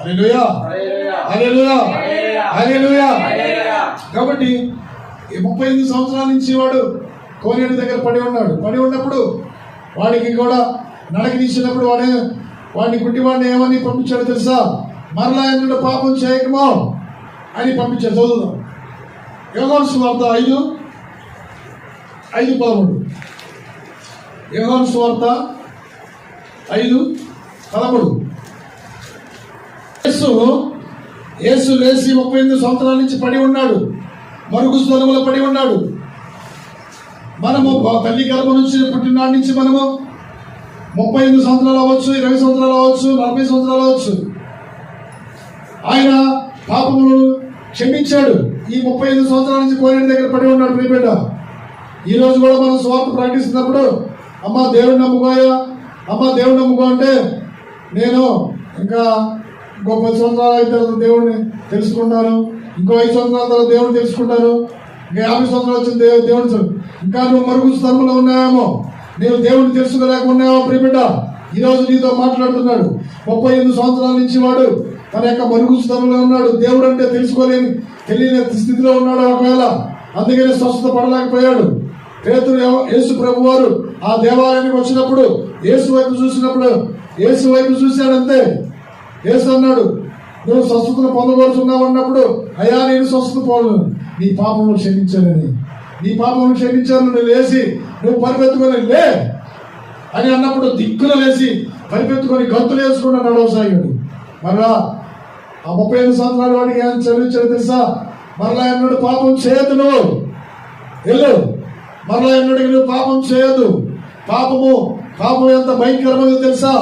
హల్లెలూయా హల్లెలూయా హల్లెలూయా. కాబట్టి 38 సంవత్సరాల నుంచి వాడు కోనేరు దగ్గర పడి ఉన్నాడు. పడి ఉన్నప్పుడు వాడికి కూడా నడక తీసినప్పుడు వాడిని గుడ్డివాడిని ఏమని పంపించాడు తెలుసా? మరలా ఎన్నడూ పాపం చేయకమో అని పంపించాడు. చదువుదాం యోహాను సువార్త 5:13. యోహాను సువార్త 5:13. యేసు లేచి 38 సంవత్సరాల నుంచి పడి ఉన్నాడు, మరుగు స్థలములో పడి ఉన్నాడు. మనము తల్లి గర్భం నుంచి పుట్టినాటి నుంచి మనము 38 సంవత్సరాలు అవ్వచ్చు, 20 సంవత్సరాలు అవ్వచ్చు, 40 సంవత్సరాలు అవ్వచ్చు. ఆయన పాపములు క్షమించాడు. ఈ 35 సంవత్సరాల నుంచి కోనేరు దగ్గర పడి ఉన్నాడు. ప్రియబిడ్డ, ఈ రోజు కూడా మనం స్వార్థ ప్రకటిస్తున్నప్పుడు అమ్మ దేవుడిని నమ్ముకోయా, అమ్మ దేవుడిని నమ్ముకో అంటే నేను ఇంకా ఇంకో 10 సంవత్సరాల తర్వాత దేవుడిని తెలుసుకుంటాను, ఇంకో 5 సంవత్సరాల తర్వాత దేవుడిని తెలుసుకుంటాను, ఇంకా 50 సంవత్సరాలు వచ్చిన దేవుడిని ఇంకా నువ్వు మరుగు స్థలంలో ఉన్నాయేమో, నేను దేవుడిని తెలుసుకోలేక ఉన్నావో. ప్రియబిడ్డ, ఈరోజు నీతో మాట్లాడుతున్నాడు. 38 సంవత్సరాల నుంచి వాడు తన యొక్క మరుగు స్థలంలో ఉన్నాడు. దేవుడు అంటే తెలియని స్థితిలో ఉన్నాడు ఒకవేళ. అందుకని స్వస్థత పడలేకపోయాడు. పేతురు యేసు ప్రభు వారు ఆ దేవాలయానికి వచ్చినప్పుడు యేసు వైపు చూశాడంతే. యేసు అన్నాడు, నువ్వు స్వస్థతను పొందబడుతున్నావు అన్నప్పుడు, అయ్యా నేను స్వస్థత పోను, నీ పాపమును క్షమించానని, నీ పాపమును క్షమించాను, నువ్వు లేచి నువ్వు పరిపెత్తుకొని లే అని అన్నప్పుడు దిక్కున లేచి పరిపెత్తుకొని గంతులు వేసుకుని నడవసాగాడు. మరలా ఆ 35 సంవత్సరాల వాడికి ఏం చదివించాడు తెలుసా? మరలా ఎన్నడూ పాపం చేయదు, నువ్వు వెళ్ళు, మరలా ఎన్నడూ నువ్వు పాపం చేయదు. పాపం ఎంత భయంకరమైందో తెలుసా?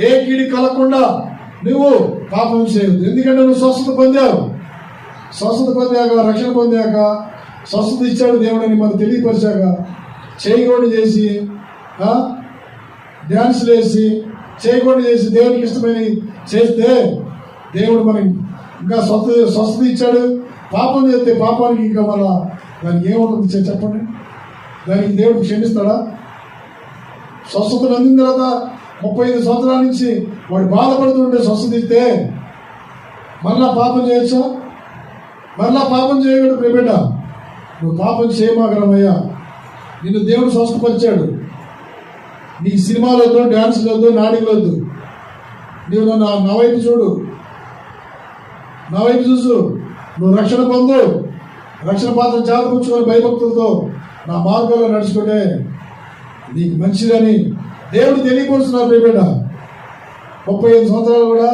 ఏ కీడి కలగకుండా నువ్వు పాపం చేయదు. ఎందుకంటే నువ్వు స్వస్థత పొందాక, రక్షణ పొందాక, స్వస్థత ఇచ్చాడు దేవుడని మనకు తెలియపరిచాక, చేయకూడదు చేసి డ్యాన్సులు వేసి చేయకూడదు చేసి దేవునికి ఇష్టమైన చేస్తే దేవుడు మనకి ఇంకా స్వస్థత ఇచ్చాడు. పాపం చేస్తే పాపానికి ఇంకా మళ్ళా దానికి ఏముంటుంది చెప్పండి? దానికి దేవుడు క్షమిస్తాడా? స్వస్థతను అందిన తర్వాత 35 సంవత్సరాల నుంచి వాడు బాధపడుతుంటే స్వస్థత ఇస్తే మళ్ళా పాపం చేయొచ్చా? మళ్ళా పాపం చేయకూడదు. ప్రియబిడ్డ, నువ్వు పాపం చేయమాగరమయ్యా, నిన్ను దేవుడు స్వస్థపరిచాడు. నీ సినిమాలు వద్దు, డ్యాన్సులు వద్దు, నాటికలు వద్దు. నువ్వు నా వైపు చూడు, నా వైపు చూసు, నువ్వు రక్షణ పొందు, రక్షణ పాత్ర చేతపుచ్చుకొని భయభక్తులతో నా మార్గంలో నడుచుకుంటే నీకు మంచిదని దేవుడు తెలియపరుస్తున్నారు. ప్రియబిడ్డ, 35 సంవత్సరాలు కూడా